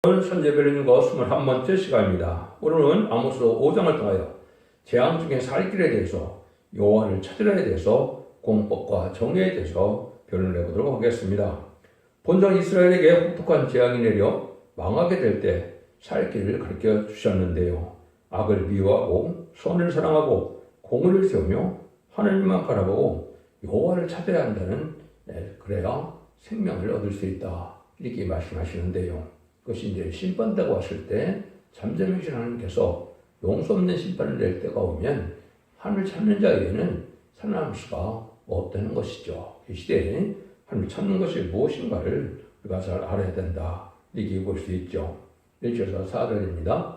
오늘 선제별인과 21번째 시간입니다. 오늘은 아모스 5장을 통하여 재앙 중에 살 길에 대해서 여호와를 찾으라에 대해서 공법과 정의에 대해서 변론을 해보도록 하겠습니다. 본전 이스라엘에게 혹독한 재앙이 내려 망하게 될 때 살 길을 가르쳐 주셨는데요. 악을 미워하고 선을 사랑하고 공의를 세우며 하나님만 바라보고 여호와를 찾아야 한다는 그래야 생명을 얻을 수 있다 이렇게 말씀하시는데요. 그것이 이제 심판대가 왔을 때 잠잠하신 하나님께서 용서 없는 심판을 낼 때가 오면 하나님을 찾는 자에게는 살아남을 수가 없다는 것이죠. 이 시대에 하나님을 찾는 것이 무엇인가를 우리가 잘 알아야 된다 이렇게 볼 수 있죠. 1절에서 4절입니다.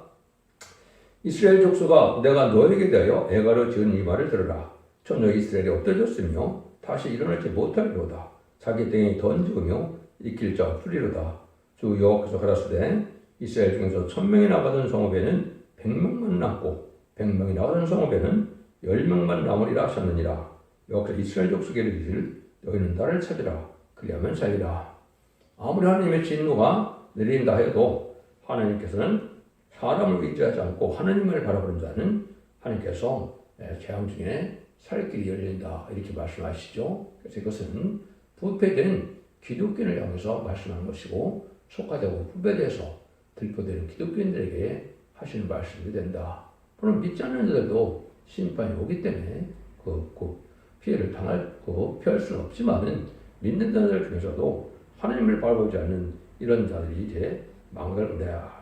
이스라엘 족속아 내가 너에게 대하여 애가로 지은 이 말을 들으라. 전혀 이스라엘이 엎드렸으며 다시 일어나지 못하리로다. 자기 땡에 던지으며 익힐 자 없으리로다. 주 여호와께서 가라사대 이스라엘 중에서 1000명이 나가던 성읍에는 100명만 남고 100명이 나가던 성읍에는 10명만 남으리라 하셨느니라. 여호와께서 이스라엘 족속에게 이르기를 너희는 나를 찾으라. 그리하면 살리라. 아무리 하나님의 진노가 내린다 해도 하나님께서는 사람을 의지하지 않고 하나님을 바라보는 자는 하나님께서 재앙 중에 살 길이 열린다 이렇게 말씀하시죠. 그래서 이것은 부패된 기독교인을 향해서 말씀하는 것이고 속화되고 후배돼서 들표되는 기독교인들에게 하시는 말씀이 된다. 물론 믿지 않는 자들도 심판이 오기 때문에 그 피해를 피할 수는 없지만은 믿는 자들 중에서도 하나님을 바라보지 않는 이런 자들이 이제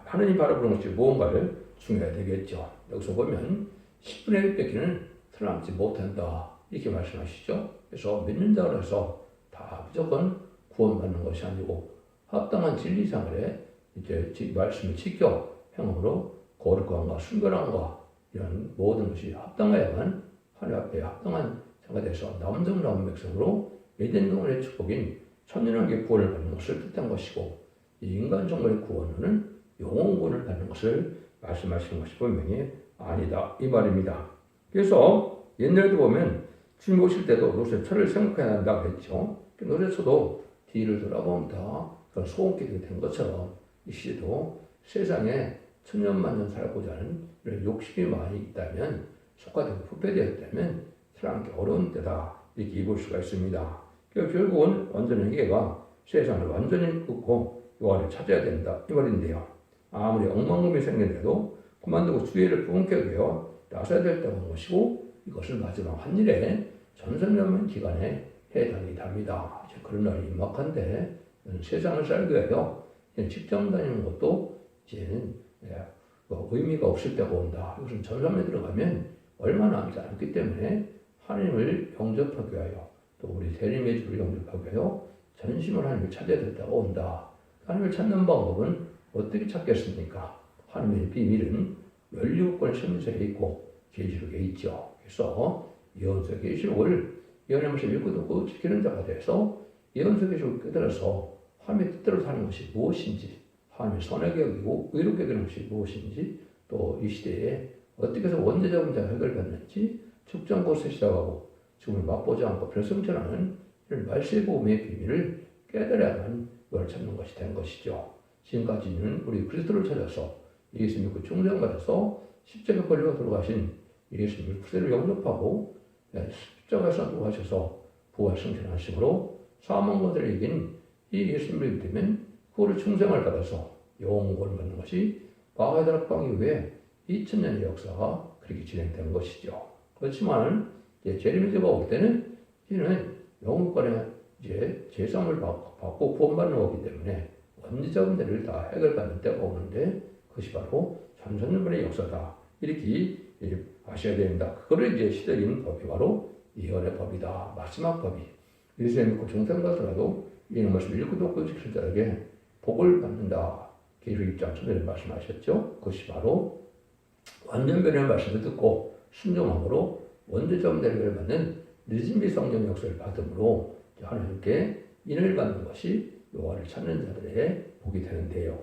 하나님 바라보는 것이 무언가를 중요해야 되겠죠. 여기서 보면 10분의 1 뺏기는 살아남지 못한다 이렇게 말씀하시죠. 그래서 믿는 자로서 다 무조건 구원받는 것이 아니고 합당한 진리생활에 이제 말씀을 지켜 행함으로 거룩함과 순결함과 이런 모든 것이 합당해야만 하나님 앞에 합당한 자가 돼서 남정 남은 백성으로 에덴 동안의 축복인 천년왕국의 구원을 받는 것을 뜻한 것이고 이 인간 정말의 구원은 영원 구원을 받는 것을 말씀하시는 것이 분명히 아니다 이 말입니다. 그래서 옛날에도 보면 주님 오실 때도 노새철을 생각해야 한다고 했죠. 노새철도 뒤를 돌아보면 다 그런 소원길이 된 것처럼 이 시대도 세상에 천년만년 살고자 하는 이런 욕심이 많이 있다면 속화되고 부패되었다면 살아남기 어려운 때다 이렇게 입을 수가 있습니다. 결국은 완전한 회개가 세상을 완전히 끊고 여호와를 찾아야 된다 이 말인데요. 아무리 엉망금이 생겼는데도 그만두고 주의를 부응케 되어 나서야 될 때가 온 것이고 이것을 마지막 한일에 전선연맹 기간에 해당이 답니다. 그런 날이 임박한데 세상을 살기 위하여 직장 다니는 것도 이제는 의미가 없을 때가 온다. 이것은 전선에 들어가면 얼마 남지 않기 때문에 하나님을 영접하기 위하여 또 우리 대림의 주를 영접하기 위하여 전심으로 하나님을 찾아야 될 때가 온다. 하나님을 찾는 방법은 어떻게 찾겠습니까? 하나님의 비밀은 17권의 성서에 있고 계시록에 있죠. 그래서 예언서 계시록을 예언하면서 읽고 듣고 지키는 자가 돼서 예언서 계시록을 깨달아서 하나님의 뜻대로 사는 것이 무엇인지 하나님의 선하게 여기고 의롭게 여기는 것이 무엇인지 또 이 시대에 어떻게 해서 원죄자 문제가 해결받는지 측정 곳에 시작하고 죽음을 맛보지 않고 별성천하는 이런 말세보험의 비밀을 깨달아야만 이걸 찾는 것이 된 것이죠. 지금까지는 우리 그리스도를 찾아서 예수 믿고 충성받아서 십자가 걸려 돌아가신 예수님을 구세를 영접하고 십자가에서 돌아가셔서 부활 승천하심으로 사망 권세를 이긴 이 예수님을 믿으면 그를 충성을 받아서 영원을 받는 것이 바하다락방 이후에 2000년의 역사가 그렇게 진행된 것이죠. 그렇지만 제리미제가 올 때는 이는 영국간에 이제 제사함을 받고 구원받는 거기 때문에 원죄자 문제를 다 해결받는 때가 오는데 그것이 바로 천천년만의 역사다 이렇게 아셔야 됩니다. 그거를 이제 시대인 법이 바로 예언의 법이다. 마지막 법이 예수님 믿고 중생가더라도 이런 말씀을 읽고 듣고 지킬 자에게 복을 받는다. 계시록 6장 1절에 말씀하셨죠. 그것이 바로 완전 변의 말씀을 듣고 순종함으로 원죄자 문제를 받는 늦은비 성령 역사를 받음으로 하나님께 인을 받는 것이 여호와를 찾는 자들의 복이 되는데요.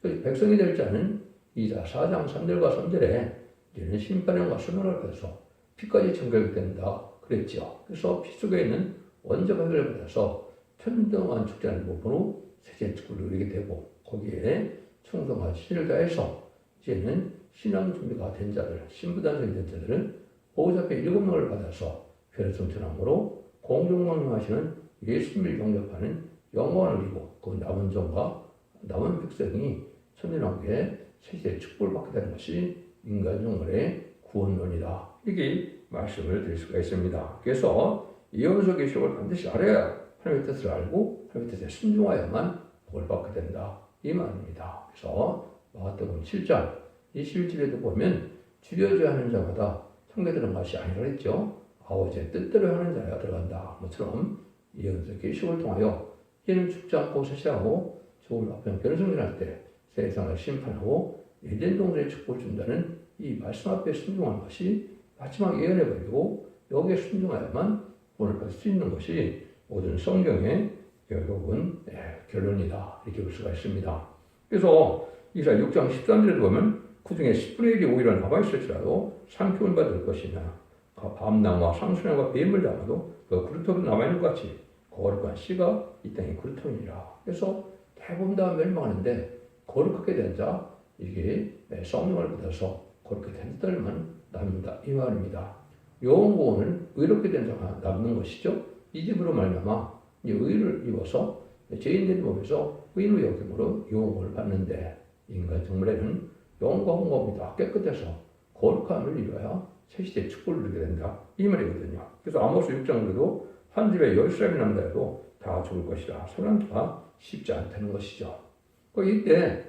백성이 될 자는 이사 4장 3절과 3절에 이제는 심판형과 수명을 받아서 피까지 정결된다 그랬죠. 그래서 피 속에 있는 원죄가 해결을 받아서 천동안 축제하는 부분으로 세계 축구를 누리게 되고 거기에 충성과 신을 다해서 이제는 신앙 준비가 된 자들, 신부단성이 된 자들은 보호자께 7명을 받아서 별성천함으로 공중망명하시는 예수님을 영접하는 영광을 이루고 그 남은 종과 남은 백성이 천년왕국의 세시의 축복을 받게 되는 것이 인간 종말의 구원론이다. 이렇게 말씀을 드릴 수가 있습니다. 그래서 예언서 계시록을 반드시 알아야 하나님의 뜻을 알고 하나님의 뜻에 순종하여야만 복을 받게 된다. 이 말입니다. 그래서 마가복음 7장 21절에도 보면 주려져 하는 자마다 천국에 들어간 것이 아니라 그랬죠. 아버지의 뜻대로 하는 자가 들어간다. 모처럼 예언서 계시록을 통하여 이는 죽지 않고 세시하고 죽음을 앞에 변성전할 때 세상을 심판하고 에덴 동산의 축복을 준다는 이 말씀 앞에 순종하는 것이 마지막 예언해버리고 여기에 순종하야만 구원을 받을 수 있는 것이 모든 성경의 결국은 결론이다. 이렇게 볼 수가 있습니다. 그래서 이사야 6장 13절에도 보면 그 중에 10분의 1이 오히려 남아있을지라도 상표를 받을 것이냐 밤나무와 상수나무와 뱀을 담아도 그 그루터로 남아있는 것 같이 거룩한 씨가 이 땅의 그루터이니라. 그래서 대부분 다 멸망하는데 거룩하게 된 자, 이게 성령을 받아서 거룩하게 된 자들만 남는다. 이 말입니다. 영원구원은 의롭게 된 자가 남는 것이죠. 이 집으로 말미암아 의를 입어서 죄인들이 보면서 의인의 여김으로 영원을 받는데 인간 정말에는 영과 홍보입니다. 깨끗해서 거룩함을 이루어야 새시대의 축복을 누리게 된다. 이 말이거든요. 그래서 아모스 6장으로도 한 집에 10사람이 남다 해도 다 죽을 것이라 살아남기가 쉽지 않다는 것이죠. 이때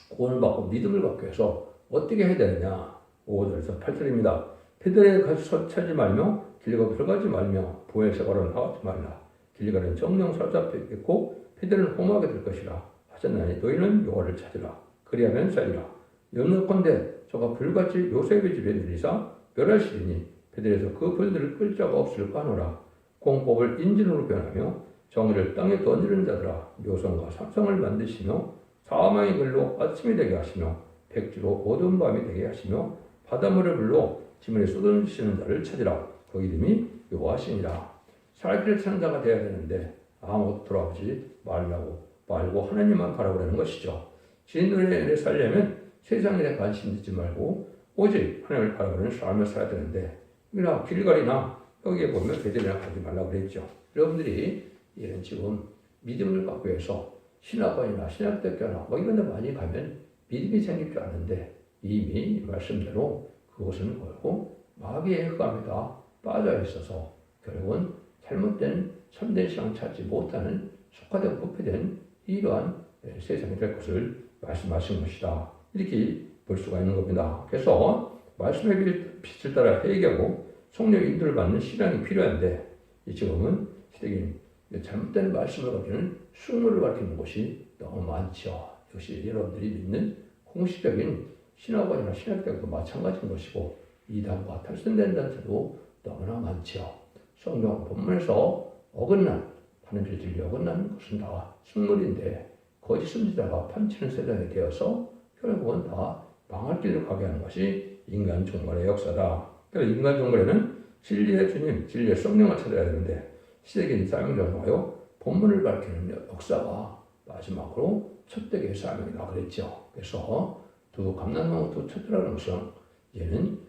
구원을 받고 믿음을 받기 위해서 어떻게 해야 되느냐. 5절에서 8절입니다. 페들에 가서 차지 말며 길가 들어가지 말며 부에서 걸어 나가지 말라. 길가는 정령 사로잡혀 있겠고 페들은 험하게 될 것이라 하셨나니 너희는 여호와를 찾으라. 그리하면 살리라. 염려컨대 저가 불같이 요셉의 집에 들이사 멸하시리니 페들에서 그 불들을 끌 자가 없을까 하노라. 공법을 인진으로 변하며 정의를 땅에 던지는 자들아 묘성과 삼성을 만드시며 사망의 글로 아침이 되게 하시며 백지로 어두운 밤이 되게 하시며 바닷물을 불러 지면에 쏟아주시는 자를 찾으라. 그 이름이 여호와시니라. 살길을 찾는 자가 되어야 되는데 아무것도 돌아보지 말고 하나님만 바라보라는 것이죠. 진노에 살려면 세상 일에 관심 두지 말고 오직 하나님을 바라보는 삶을 살아야 되는데 그러나 길갈이나 여기에 보면 베들레헴 가지 말라고 그랬죠. 여러분들이 이런 지금 믿음을 갖고 해서 신학관이나 신학대학교나 이런 데 많이 가면 믿음이 생길 줄 아는데 이미 말씀대로 그것은 결국 마귀의 흑암에다 빠져 있어서 결국은 잘못된 참된 신앙 찾지 못하는 속화되고 부패된 이러한 세상이 될 것을 말씀하신 것이다. 이렇게 볼 수가 있는 겁니다. 그래서 말씀의 빛을 따라 회개하고 성령의 인도를 받는 신앙이 필요한데 지금은 시대적인 잘못된 말씀을 가르치는 숙모를 가르치는 곳이 너무 많죠. 역시 여러분들이 믿는 공식적인 신학원이나 신학대학도 마찬가지인 것이고 이단과 탈선된 단체도 너무나 많죠. 성경 본문에서 어긋난 하나님의 진리 어긋난 것은 다 식물인데 거짓 선지자가 판치는 세상이 되어서 결국은 다 망할 길로 가게 하는 것이 인간 종말의 역사다. 그래서 인간 종말에는 진리의 주님, 진리의 성령을 찾아야 되는데 시대적인 사명을 통하여 본문을 밝히는 역사가 마지막으로 첫대기의 사명이라고 그랬죠. 그래서 두 감람나무 두 촛대라는 것은 얘는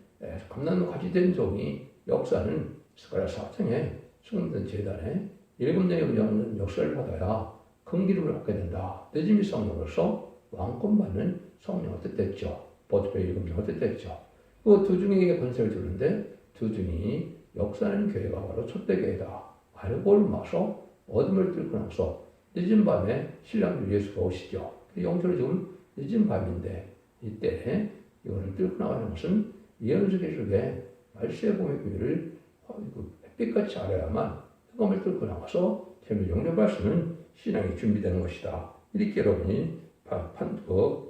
감람나무 가지 된 종이 역사는 스가랴 4장에 숨은 재단에 7년의 운영하는 역사를 받아야 큰 기름을 받게 된다. 늦음이 성령으로서 왕권 받는 성령을 뜻했죠. 버트베이 7명을 뜻했죠. 그 두 중에게 권세를 주는데 두 중이 역사하는 교회가 바로 촛대교회다. 알고 마서 어둠을 뚫고 나서 늦은 밤에 신랑 예수가 오시죠. 영적으로 지금 늦은 밤인데 이때 이거를 뚫고 나가는 것은 예언서 계시록에 말세의 봄의 교회를 햇빛같이 알아야만 흑암을 뚫고 나가서 재물 영접할 수 있는 신앙이 준비되는 것이다. 이렇게 여러분이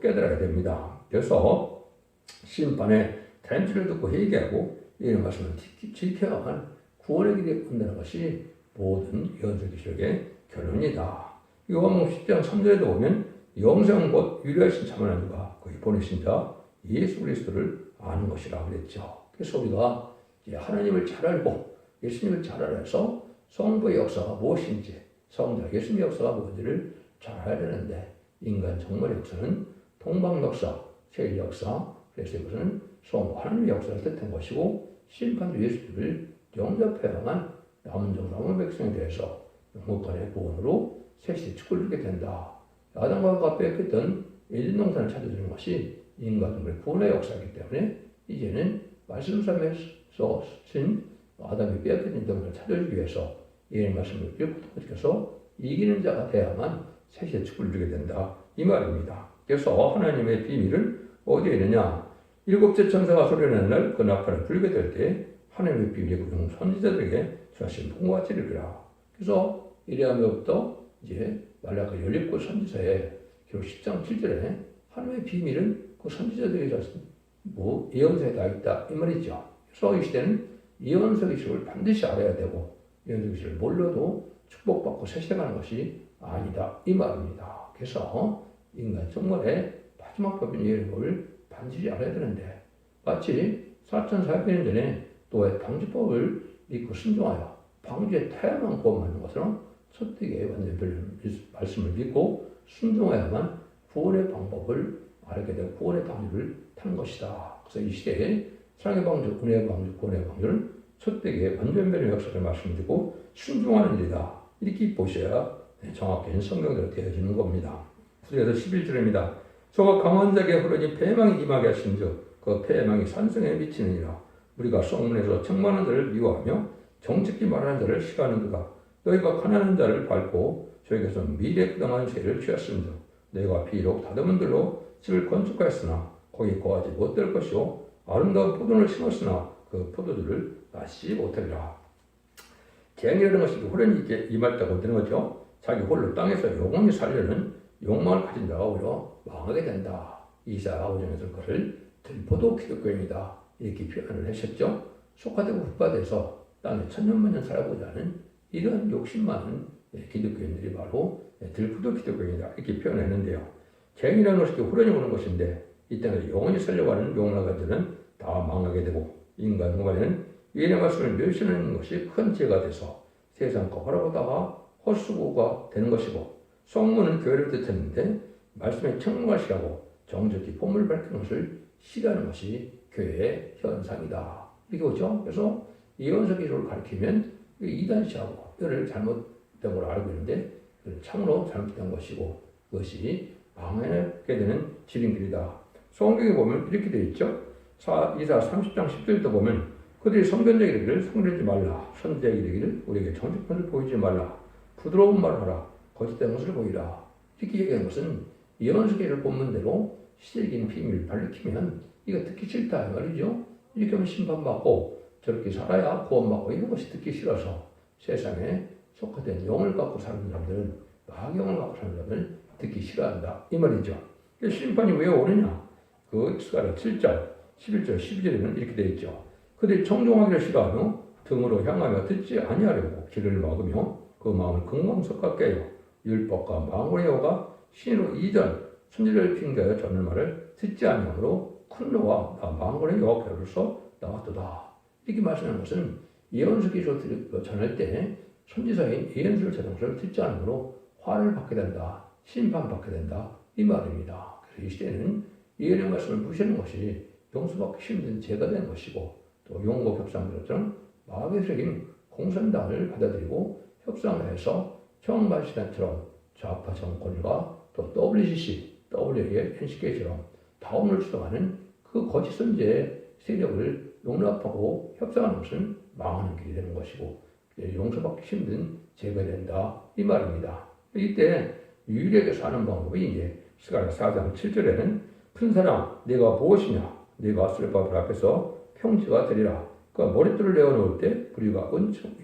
깨달아야 됩니다. 그래서 심판의 단추를 듣고 회개하고 이런 말씀을 지켜야만 구원의 길이 온다는 것이 모든 예언서 계시록의 결론이다. 요한복음 10장 3절에도 보면 영생 곧 유일하신 참 하나님과 그의 보내신 자 예수 그리스도를 아는 것이라고 그랬죠. 그래서 우리가 이제 하나님을 잘 알고 예수님을 잘 알아서 성부의 역사가 무엇인지 성자 예수님의 역사가 뭔지를 잘 알아야 되는데 인간 정말의 역사는 동방 역사, 세계 역사, 그래서 이것은 성부 하나님의 역사를 뜻한 것이고 심판도 예수를 영접해야만 남은 종 남은 백성에 대해서 영국간의 구원으로 셋이 축구를 이루게 된다. 아담과 하와가 빼앗겼던 에덴 동산을 찾아주는 것이 인간의 구원의 역사이기 때문에 이제는 말씀삼에서 쓴 아담이 빼앗긴 동산을 찾아주기 위해서 이 말씀을 읽고 지켜서 이기는 자가 돼야만 셋이 축구를 이루게 된다. 이 말입니다. 그래서 하나님의 비밀은 어디에 있느냐? 일곱째 천사가 소리내는 날 그 나팔을 불게 될 때 하나님의 비밀이 그 선지자들에게 주하신 분과 같이 이르리라. 그래서 이레아미부터 이제 말라기 17 선지서에 기록 10장 7절에 하나님의 비밀은 그 선지자들에게 예언서에 다 있다 이 말이죠. 그래서 이 시대는 예언서 기술을 반드시 알아야 되고 예언서 기술을 몰라도 축복받고 세상하는 것이 아니다 이 말입니다. 그래서 인간 정말의 마지막 법인 예언을 반드시 알아야 되는데 마치 4,400년 전에 노아의 방주법을 믿고 순종하여 방주에 타야만 구원받는 것처럼 첫되게 완전 말씀을 믿고 순종해야만 구원의 방법을 알게 되고 구원의 방주를 타는 것이다. 그래서 이 시대에 사랑의 방주, 은혜의 방주, 구원의 방주를 첫되게 완전변의 역사를 말씀드리고 순종하는 일이다. 이렇게 보셔야 정확히 성경대로 되어지는 겁니다. 그래서 11절입니다. 저가 강한 자에게 흐르니 패망이 임하게 하신즉 그 패망이 산성에 미치느니라. 우리가 성문에서 책망하는 자를 미워하며 정직히 말하는 자를 싫어하는 그가 너희가 가난한 자를 밟고 저에게서 미래 그당한 세를 취했음즉 너희가 비록 다듬은 들로 집을 건축하였으나 거기 거하지 못될 것이요 아름다운 포도를 심었으나 그 포도들을 낳지 못하리라. 재앙이라는 것이 홀연히 임했다고 되는 거죠. 자기 홀로 땅에서 영원히 살려는 욕망을 가진 자가 오히려 망하게 된다. 이사야 5장에서 그것을 들포도 기독교인이다 이렇게 표현을 하셨죠. 속화되고 흑화돼서 땅에 천년만년 살아보자 하는 이런 욕심 많은 기독교인들이 바로 들포도 기독교인이다 이렇게 표현했는데요. 재앙이라는 것이 홀연히 오는 것인데 이 땅에서 영원히 살려고 하는 욕망을 가진 자는 다 망하게 되고 인간 공간에는 예의 말씀을 멸시하는 것이 큰 죄가 돼서 세상과 활용하다가 헛수고가 되는 것이고 성문은 교회를 뜻했는데 말씀에 청문하시라고 정직히 본문을 밝히는 것을 싫어하는 것이 교회의 현상이다. 이게 오죠. 그래서 예언서 기록을 가르치면 이단시하고 이를 잘못된 걸 알고 있는데 참으로 잘못된 것이고 그것이 망하게 되는 지름길이다. 성경에 보면 이렇게 되어 있죠. 이사 30장 10절도 보면 그들이 성견자에게 이르기를 성내지 말라. 선지자에게 이르기를 우리에게 정직함을 보이지 말라. 부드러운 말을 하라. 거짓된 것을 보이라. 이렇게 얘기하는 것은 예언서계를 본문대로 시대적인 비밀을 밝히면 이거 듣기 싫다 말이죠. 이렇게 하면 심판받고 저렇게 살아야 구원받고 이런 것이 듣기 싫어서 세상에 속화된 영을 갖고 사는 사람들은 마귀영을 갖고 사는 사람들은 듣기 싫어한다 이 말이죠. 심판이 왜 오느냐? 그 스가랴 7장 11절 12절에는 이렇게 되어 있죠. 그들이 청종하기를 싫어하며 등으로 향하며 듣지 아니하려고 귀를 막으며 그 마음을 금광석과 깨요. 율법과 망군의 여호가 신으로 이전 선지자를 핑계하여 전할 말을 듣지 아니하므로 큰 노와 나 망군의 여호와께로서 나왔도다. 이렇게 말씀하는 것은 예언서 기술을 전할 때 선지자인 예언서를 전하는 것을 듣지 않으므로 화를 받게 된다. 심판받게 된다. 이 말입니다. 그래서 이 시대는 예언의 말씀을 무시하는 것이 용서받기 힘든 죄가 되는 것이고 또 용고 협상들처럼 마귀의 세력인 공산당을 받아들이고 협상을 해서 청반시단처럼 좌파 정권과 또 WCC, WA, NCK처럼 다음을 주장하는 그 거짓 선제의 세력을 용납하고 협상하는 것은 망하는 길이 되는 것이고 용서받기 힘든 죄가 된다 이 말입니다. 이때 유일하게 사는 방법이 이제 스가랴 4장 7절에는 큰 사람 내가 무엇이냐 네가 쓸바벨 앞에서 평지가 되리라. 그러니까 머릿돌을 내어놓을 때 우리가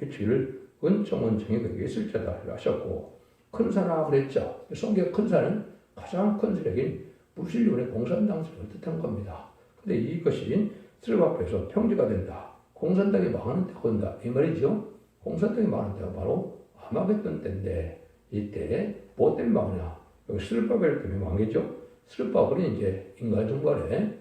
해치기를 은총은총이 그에게 있을 자다 하셨고 큰 산아 그랬죠. 성경 큰 산은 가장 큰 세력인 무신론의 공산당 세력을 뜻한 겁니다. 근데 이것이 쓸바벨에서 평지가 된다. 공산당이 망하는 때가 온다. 이 말이죠. 공산당이 망하는 때가 바로 아마겟돈 때인데 이때 뭐 때문에 망하냐. 여기 쓸바벨 때문에 망했죠. 쓸바벨이 이제 인간 정발에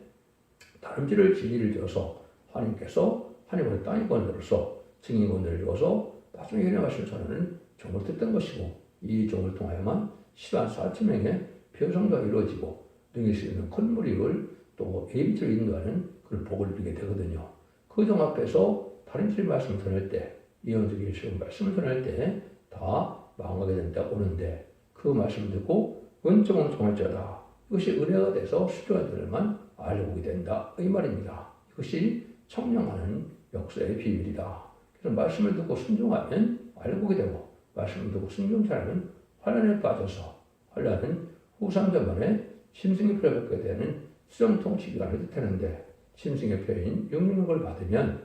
다름질을 진리를 지어서 하나님께서 하나님의 땅의 권세로서 증인 권세를 주어서 나중에 현행하실 전하는 종을 뜻던 것이고 이 종을 통하여만 14,000명의 변성자가 이루어지고 능히 수 있는 큰 무리를 또 예비를 인도하는 그런 복을 누리게 되거든요. 그 종 앞에서 다른 질 말씀을 전할 때, 예언적인 쉬운 말씀을 전할 때 다 망하게 된다 오는데 그 말씀을 듣고 은총은 종할자다. 이것이 은혜가 돼서 수종자들만 알고 오게 된다. 이 말입니다. 이것이 청량하는 역사의 비밀이다. 그래서 말씀을 듣고 순종하면 알고 오게 되고 말씀을 듣고 순종치 않으면 환란에 빠져서 환란은 후삼자만에 심승의 표를 받게 되는 수정통치 기간을 뜻하는데 심승의 표인 영능력을 받으면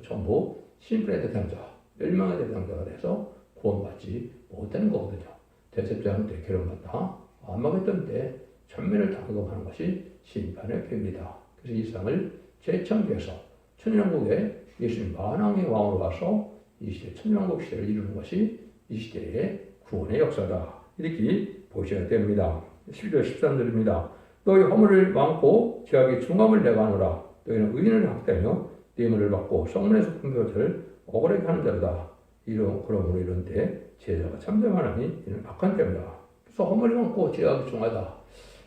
전부 심판의 대상자, 멸망의 대상자가 돼서 구원받지 못하는 거거든요. 대접자한 때 결혼받다 아마겟돈 때 전면을 당하고 하는 것이 심판의 표입니다. 그래서 이 세상을 재창조해서 천년왕국에 예수님 만왕의 왕으로 와서 이 시대 천년왕국 시대를 이루는 것이 이 시대의 구원의 역사다. 이렇게 보셔야 됩니다. 11절 13절입니다. 너희 허물을 많고 죄악의 중함을 내가 하노라. 너희는 의인을 학대하며 뇌물을 받고 성문에서 품벼들 억울하게 하는 자로다. 그러므로 이런 때 제자가 참담하나니 이는 악한 때입니다. 그래서 허물이 많고 죄악이 중하다.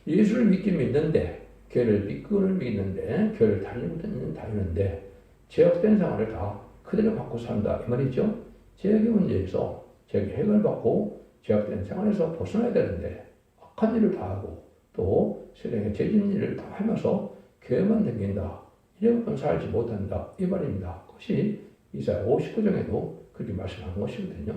예수를 믿긴 믿는데 교회를 믿는데 교회를 다니는데 죄악된 생활을 다 그대로 받고 산다 이 말이죠. 죄악의 문제에서 죄악의 해결을 받고 죄악된 생활에서 벗어나야 되는데 악한 일을 다 하고 또 세상의 죄진 일을 다 하면서 교회만 다닌다. 이래고는 살지 못한다 이 말입니다. 그것이 이사야 59장에도 그렇게 말씀하는 것이거든요.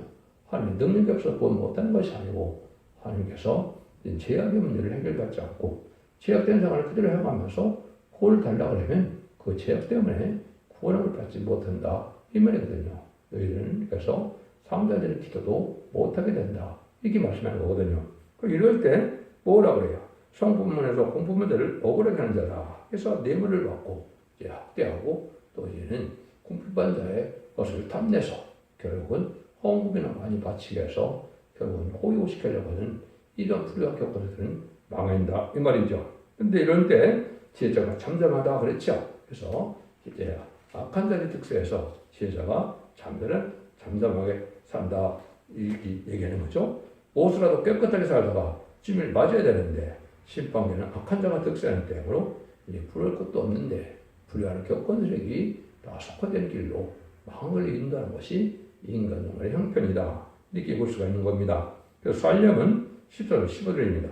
하나님의 능력이 없어서 구원 못하는 것이 아니고 하나님께서 죄악의 문제를 해결받지 않고 죄악된 생활을 그대로 해가면서 구원을 달라고 하면 그 죄악 때문에 구원을 받지 못한다 이 말이거든요. 너희들은 그래서 상자들의 기도도 못하게 된다 이렇게 말씀하는 거거든요. 이럴 때 뭐라고 그래요? 성품문에서 공품문들을 억울하게 하는 자다. 그래서 뇌물을 받고 이제 학대하고 또 이제는 궁핍한 자의 것을 탐내서 결국은 헌금이나 많이 바치게 해서 결국은 호의호식하려고 하는 이런 불의학 교권들은 망한다 이 말이죠. 근데 이런 때 지혜자가 잠잠하다 그랬죠. 그래서 이제 악한 자의 특성에서 지혜자가 잠잠하게 산다 이 얘기하는 거죠. 옷이라도 깨끗하게 살다가 주님을 맞아야 되는데 심판계는 악한 자가 득세하는 때문에 이제 부를 것도 없는데 불의하는 교권들에게 다 속화되는 길로 망한 걸 인도하는 것이 인간 영혼의 형편이다. 이렇게 볼 수가 있는 겁니다. 그래서 쌀령은 14절 15절입니다.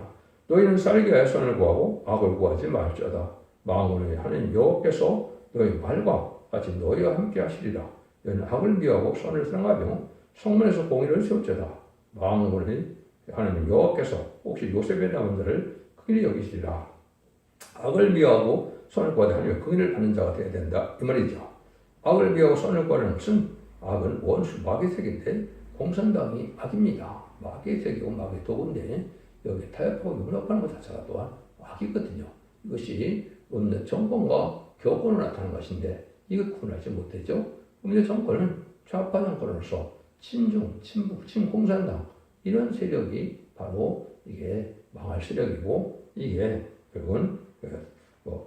너희는 쌀게 하여 선을 구하고 악을 구하지 말지어다. 망언을 하는 여호와께서 너희 말과 같이 너희와 함께 하시리라. 너희는 악을 미워하고 선을 사랑하며 성문에서 공의를 세울지어다. 망언을 하는 여호와께서 혹시 요셉의 남은 자를 긍휼히 여기시리라. 악을 미워하고 선을 구하되 하나님의 긍휼을 받는 자가 되어야 된다 이 말이죠. 악을 미워하고 선을 구하는 것은 악은 원수 마귀의 색인데 공산당이 악입니다. 마귀의 색이고 마귀의 도구인데 여기 타협하고 용납하는 것 자체가 또한 악이거든요. 이것이 음료 정권과 교권으로 나타나는 것인데 이걸 구분하지 못했죠. 음료 정권은 좌파 정권으로서 친중, 친북, 친공산당 이런 세력이 바로 이게 망할 세력이고 이게 결국은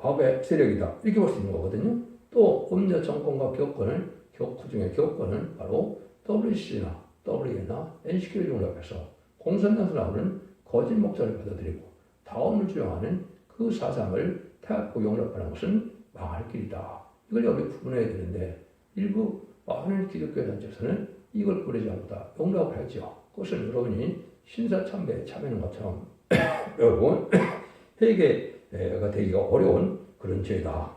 악의 세력이다 이렇게 볼 수 있는 거거든요. 또 음료 정권과 그중에 교권은 바로 WC나 WE나 NCQ를 용납해서 공산당에서 나오는 거짓 목사를 받아들이고 다음을 주장하는 그 사상을 타협하고 용납하는 것은 망할 길이다. 이걸 여기 구분해야 되는데 일부 많은 기독교 단체에서는 이걸 구분하지 않고 용납을 하죠. 그것은 여러분이 신사참배에 참여하는 것처럼 여러분 회개가 되기가 어려운 그런 죄다.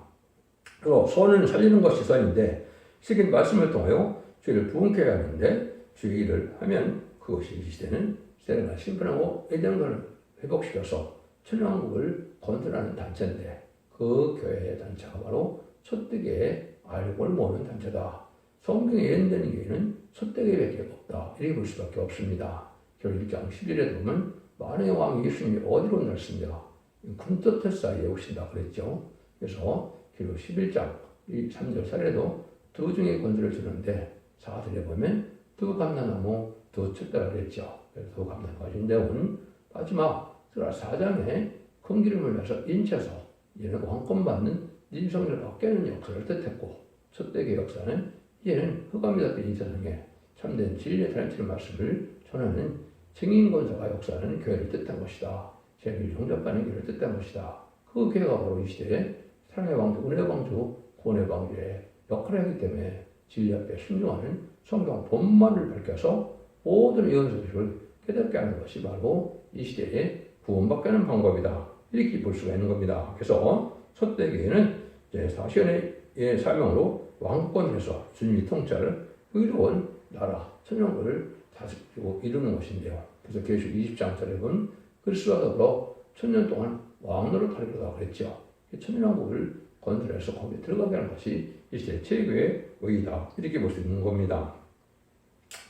그리고 선을 살리는 것이 선인데 세계 말씀을 통하여 죄를 부응케 하는데 주의 일을 하면 그것이 이 시대는 세례나 심판하고 예정을 회복시켜서 천년왕국을 건설하는 단체인데 그 교회의 단체가 바로 첫대계의 알골 모으는 단체다. 성경에 예언되는 교회는 첫대계밖에 없다. 이렇게 볼 수밖에 없습니다. 결국 1장 11절에 보면 만왕의 왕 예수님이 어디로 날습니까? 금토틀 사이에 오신다 그랬죠. 그래서 결국 11장 3절 사례도 두 중의 권세를 주는데 4절에 보면 두 감람나무 두 쳤다라 그랬죠. 그래서 두 감람나무가 인대온 마지막 4장에 큰 기름을 내서 인쳐서 이제는 왕권 받는 인성을 얻게 하는 역사를 뜻했고 첫대계 역사는 이제는 흑암이 덮인 이 세상에 참된 진리의 단체의 말씀을 전하는 증인권사가 역사하는 교회를 뜻한 것이다. 죄를 용접하는 길을 뜻한 것이다. 그 기회가 바로 이 시대에 사랑의 방주, 은혜의 방주, 구원의 방주의 역할을 하기 때문에 진리 앞에 순종하는 성경 본만을 밝혀서 모든 예언서를 깨닫게 하는 것이 바로 이 시대에 구원받게 하는 방법이다. 이렇게 볼 수가 있는 겁니다. 그래서 첫째 기회는 사시연의 사명으로 왕권에서 주님이 통치할 의로운 나라, 천년국을 다스리고 이루는 것인데요. 그래서 계시록 20장짜리 보면 그리스도와 더불어 천년 동안 왕노릇 하리로다 그랬죠. 천년왕국을 건설해서 거기에 들어가게 하는 것이 이 시대 최고의 의의다. 이렇게 볼 수 있는 겁니다.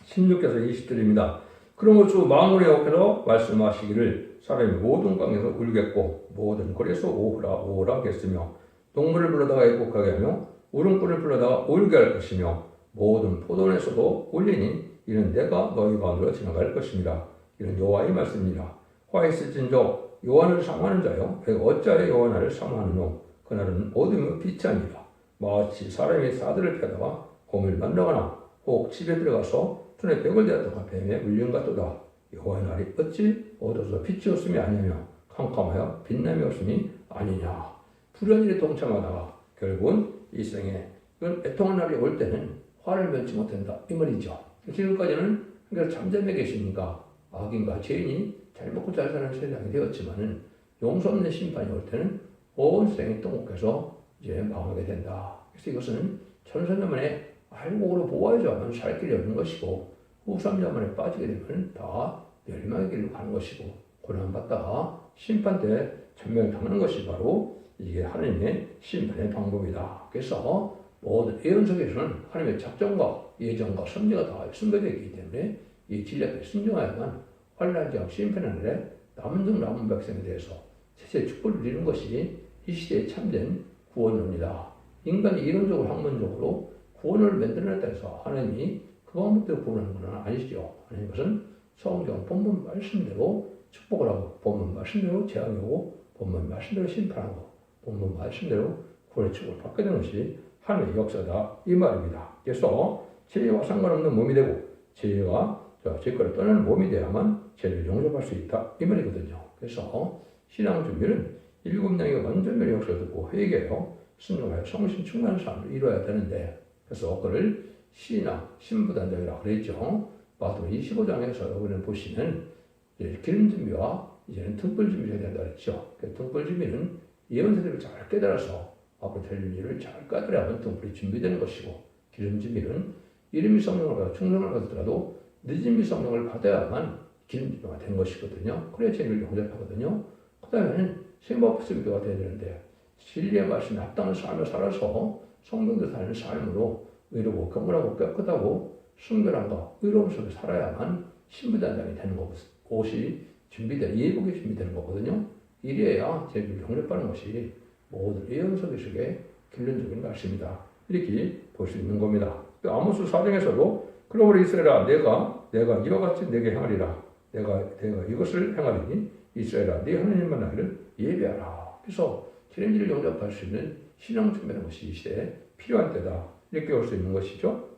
16절에서 20절입니다. 그러므로 주 만군의 여호와께서 말씀하시기를 사람이 모든 강에서 울겠고 모든 거리에서 오호라 하겠으며 동물을 불러다가 애곡하게 하며 울음꾼을 불러다가 울게 할 것이며 모든 포도원에서도 울리니 이는 내가 너희 가운데로 지나갈 것입니다. 이는 여호와의 말씀이니라. 화 있을진저 여호와를 사모하는 자여 내가 어찌하여 여호와를 사모하느뇨. 그날은 어둠의 빛이 아니라 마치 사람이 사들을 펴다가 곰을 만나거나 혹 집에 들어가서 손에 벽을 대었다가 뱀에 물린 같도다. 여호와의 날이 어찌 어두워서 빛이 없음이 아니며 캄캄하여 빛남이 없음이 아니냐. 불의한 일에 동참하다가 결국은 이 생에 애통한 날이 올 때는 화를 면치 못한다 이 말이죠. 지금까지는 잠잠해 계시니까 악인과 죄인이 잘 먹고 잘 사는 세상이 되었지만은 용서 없는 심판이 올 때는 온 세상이 통곡해서 이제 망하게 된다. 그래서 이것은 천선년만에 알곡으로 보아야지만 살 길이 없는 것이고 후삼자만에 빠지게 되면 다 멸망의 길로 가는 것이고 고난받다가 심판 때 전멸을 당하는 것이 바로 이게 하나님의 심판의 방법이다. 그래서 모든 예언 속에서는 하나님의 작정과 예정과 섭리가 다 숨겨져 있기 때문에 이 진리 앞에 순종하야만 환난과 심판의 날에 남은 백성에 대해서 세세 축복을 누리는 것이 이 시대에 참된 구원론이다. 인간이 이론적으로 학문적으로 구원을 만들어냈다 해서 하나님이 그 방법대로 구원하는 것은 아니죠. 하나님 것은 성경 본문 말씀대로 축복을 하고 본문 말씀대로 재앙이 오고 본문 말씀대로 심판하고 본문 말씀대로 구원의 축복을 받게 되는 것이 하나님의 역사다 이 말입니다. 그래서 죄와 상관없는 몸이 되고 죄가 죄거를 떠나는 몸이 돼야만 죄를 용접할 수 있다 이 말이거든요. 그래서 신앙 준비는 7명이 완전히 역사를 듣고 회개하여 순종하여 성신 충만한 삶을 이루어야 되는데 그래서 그를 신앙 신부단장이라고 그랬죠. 마태복음 25장에서 여러분을 보시면 기름 준비와 이제는 등불 준비를 해야 된다 그랬죠. 그 등불 준비는 예언서들을 잘 깨달아서 앞으로 될 일을 잘 깨달아야만 등불이 준비되는 것이고 기름 준비는 이름이 성령을 받아 충성을 받더라도 늦은 미 성령을 받아야만 기름 준비가 되는 것이거든요. 그래야 죄를 용접하거든요. 그 다음에는 생법수 기도가 되어야 되는데 진리의 말씀에 합당한 삶을 살아서 성령들 사는 삶으로 의롭고 경건하고 깨끗하고 순결함과 의로움 속에 살아야만 신부단장이 되는 것이 준비된 예복이 준비되는 거거든요. 이래야 죄를 용접하는 것이 모든 예언 속에 결론적인 말씀이다. 이렇게 볼 수 있는 겁니다. 아모스 4장에서도 그러므로 이스라엘아 내가 이와 같이 내게 행하리라. 내가 이것을 행하리니 이스라엘아 네 하나님 만나기를 예배하라. 그래서 기름지를 용접할 수 있는 신앙 준비하는 것이 이 시대에 필요한 때다. 이렇게 볼 수 있는 것이죠.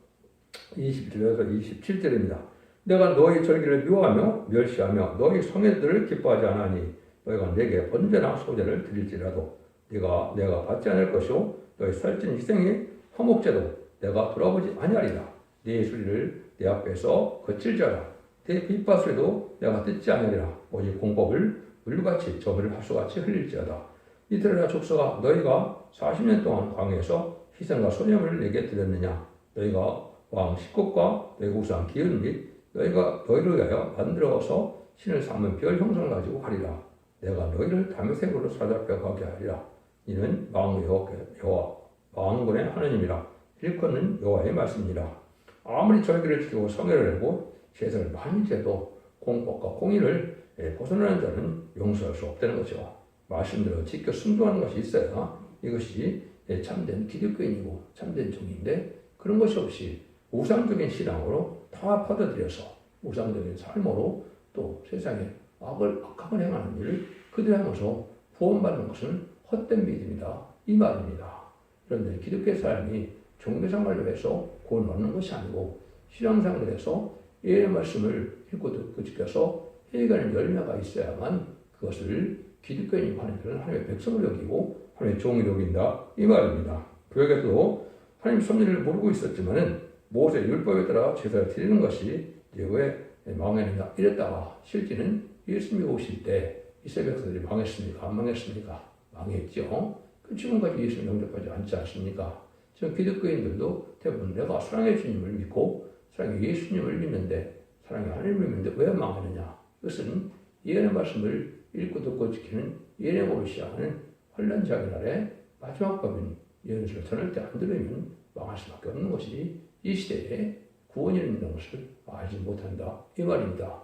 20절에서 27절입니다. 내가 너희 절기를 미워하며 멸시하며 너희 성회들을 기뻐하지 않으니 너희가 내게 언제나 소제를 드릴지라도 내가 받지 않을 것이요 너희 살찐 희생의 화목제도 내가 돌아보지 아니하리라. 네 소리를 내 앞에서 거칠지어다. 내 빗바소리도 내가 듣지 아니하리라. 오직 공법을 물같이 저물을 하수같이 흘릴지어다. 이스라엘 족속아 너희가 40년 동안 광야에서 희생과 소념을 내게 드렸느냐. 너희가 왕 식국과 너희 우상 기은 및 너희가 너희를 위하여 만들어서 신을 삼은 별 형상을 가지고 가리라. 내가 너희를 다메섹으로 사잡혀 가게 하리라. 이는 여호와 왕군의 하나님이라. 일컫는 여호와의 말씀이라. 아무리 절기를 지키고 성회를 하고 제사를 많이 지어도 공법과 공의를 벗어나는 자는 용서할 수 없다는 거죠. 말씀대로 지켜 순종하는 것이 있어야 이것이 참된 기독교인이고 참된 종인데 그런 것이 없이 우상적인 신앙으로 다 받아들여서 우상적인 삶으로 또 세상에 악을 행하는 일을 그대로 하면서 구원받는 것은 헛된 믿음이다 이 말입니다. 그런데 기독교 사람이 종교생활을 해서 구원 얻는 것이 아니고 신앙생활을 해서 예의 말씀을 읽고 듣고 지켜서 회개하는 열매가 있어야만 그것을 기독교인이 하는 것은 하나님의 백성을 여기고 하나님의 종을 여긴다 이 말입니다. 그에게도 하나님 섭리를 모르고 있었지만은 모세 율법에 따라 제사를 드리는 것이 왜 망했느냐 이랬다가 실제는 예수님이 오실 때 이스라엘 백성들이 망했습니까? 안 망했습니까? 망했죠. 지금까지 예수님 영접하지 않지 않습니까? 지금 기독교인들도 대부분 내가 사랑의 주님을 믿고 사랑의 예수님을 믿는데 사랑의 하나님을 믿는데 왜 망하느냐? 이것은 예언의 말씀을 읽고 듣고 지키는 예언의 법을 시행하는 환난자의 날에 마지막 법인 예언을 전할 때 안 들으면 망할 수밖에 없는 것이 이 시대에 구원이 있는 것을 알지 못한다 이 말입니다.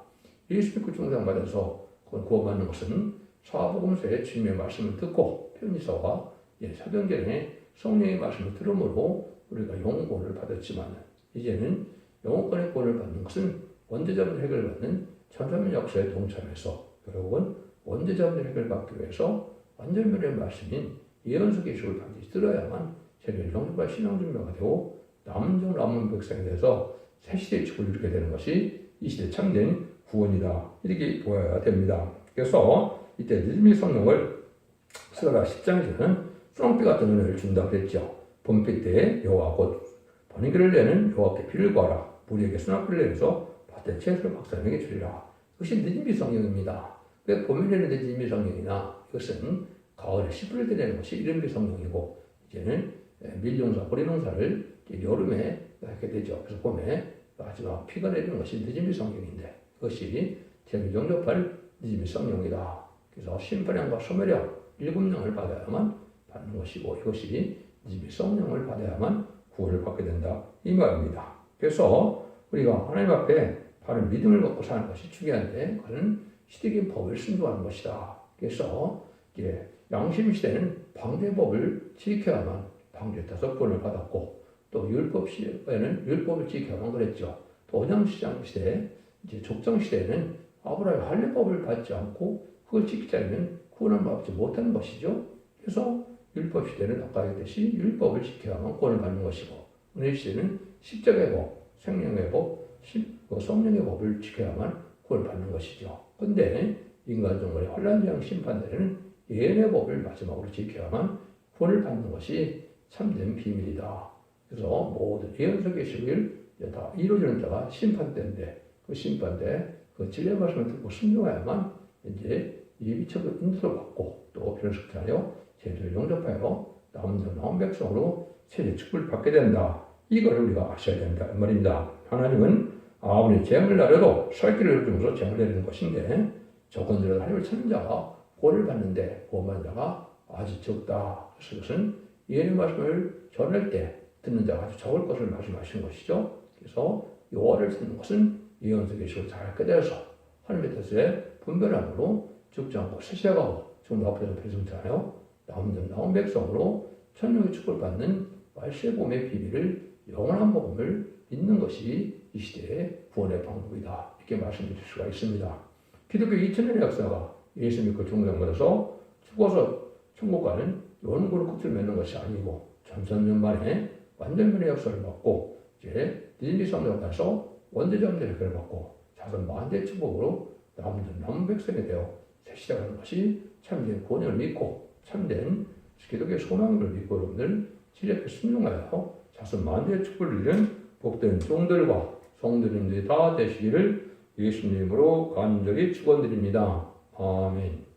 예수 믿고 중생받아서 구원받는 것은 사복음서의 주님의 말씀을 듣고 편지서와 사도행전의 성령의 말씀을 들음으로 우리가 영혼권을 받았지만 이제는 영혼권의 권을 받는 것은 원죄자분 해결을 받는 천사면 역사에 동참해서 결국은 원죄자분 해결을 받기 위해서 완전면의 말씀인 예언서 계시를 반드시 들어야만 세계를 영접할 신앙준비가 되고 남은 백성에 대해서 새 시대의 축을 이루게 되는 것이 이 시대 참된 구원이다 이렇게 보아야 됩니다. 그래서 이때 느헤미야 성령을 스가랴 10장에서는 수렁비 같은 은혜를 준다고 그랬죠. 봄비 때에 여호와 곧 번개를 내는 여호와께 비를 구하라. 무리에게 수납비를 내려서 밭에 채소를 박사에게 주리라. 이것이 느헤미야 성령입니다. 왜 봄에 내는 느헤미야 성령이나 이것은 가을에 씨 뿌릴 때 내는 것이 이른비 성령이고 이제는 밀농사, 보리농사를 여름에 하게 되죠. 그래서 봄에 마지막 피가 내리는 것이 느헤미야 성령인데 그것이 제를 영접할 느헤미야 성령이다. 그래서 심판령과 소멸령 7명을 받아야만 받는 것이고 이것이 느헤미야 성령을 받아야만 구원을 받게 된다 이 말입니다. 그래서 우리가 하나님 앞에 바른 믿음을 갖고 사는 것이 중요한데 그것은 시대적인 법을 순종하는 것이다. 그래서 양심 시대는 방제법을 지켜야만 방제 5번을 받았고 또 율법 시대에는 율법을 지켜야만 그랬죠. 또 언양시장 시대, 족장 시대에는 아브라함의 할례법을 받지 않고 그걸 지키지 않으면 구원을 받지 못하는 것이죠. 그래서 율법 시대는 아까 얘기했듯이 율법을 지켜야만 구원을 받는 것이고 은혜 시대는 십자가의 법, 생명의 법, 성령의 법을 지켜야만 구원을 받는 것이죠. 그런데 인간 종말의 환란장 심판대에는 예언의 법을 마지막으로 지켜야만 구원을 받는 것이 참된 비밀이다. 그래서 모든 예언서 계시를 다 이루어지는 때가 심판대인데 그 심판대 그 진리의 말씀을 듣고 순종해야만 이제 예비처분 인도를 받고 또 변호식하여 제자를 영접하여 남은 백성으로 세대 축복을 받게 된다. 이걸 우리가 아셔야 된다 이 말입니다. 하나님은 아무리 재앙을 내려도 살 길을 주면서 재앙을 내리는 것인데 조건들은 하나님을 찾는 자가 구원을 받는데 구원받는 자가 아주 적다. 그래서 그것은 예언의 말씀을 전할 때 듣는 자가 아주 적을 것을 말씀하시는 것이죠. 그래서 여호와를 찾는 것은 예언서 계시를 잘 깨달아서 하나님의 뜻에 분별함으로 죽지 않고 세세하고 지금 앞에서 배송자하여 남은 백성으로 천국의 축복을 받는 말세봄의 비밀을 영원한 복음을 믿는 것이 이 시대의 구원의 방법이다. 이렇게 말씀드릴 수가 있습니다. 기독교 2000년의 역사가 예수 믿고 중생받아서 죽어서 천국 가는 연구로 끝을 맺는 것이 아니고 천천년 만에 완전면의 역사를 받고 이제 느헤미야 성령을 가서 원대자원들의 혜를 받고 자손 만대의 축복으로 남은 백성이 되어 새 시작하는 것이 참된 구원을 믿고 참된 기독교의 소망을 믿고 여러분들 지략에 순종하여 자손 만대의 축복을 이룬 복된 종들과 성도님들이 다 되시기를 예수님으로 간절히 축원드립니다. 아멘.